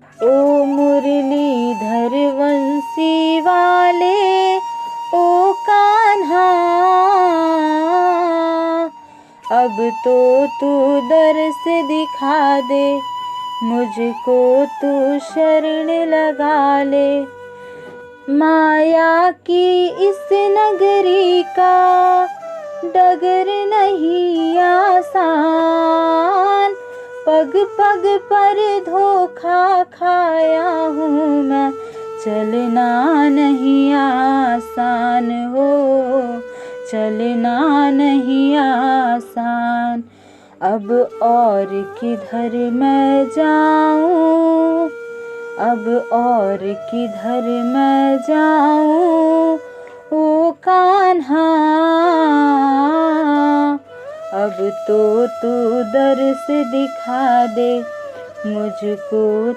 ओ मुरलीधर वंशी वाले ओ कान्हा, अब तो तू दर्श दिखा दे, मुझको तू शरण लगा ले। माया की इस नगरी का डगर नहीं आसान, पग पग पर धोखा खाया हूँ मैं, चलना नहीं आसान हो, चलना नहीं आसान। अब और किधर मैं जाऊँ, अब और किधर मैं जाऊँ ओ कान्हा, अब तो तू दर्श दिखा दे, मुझको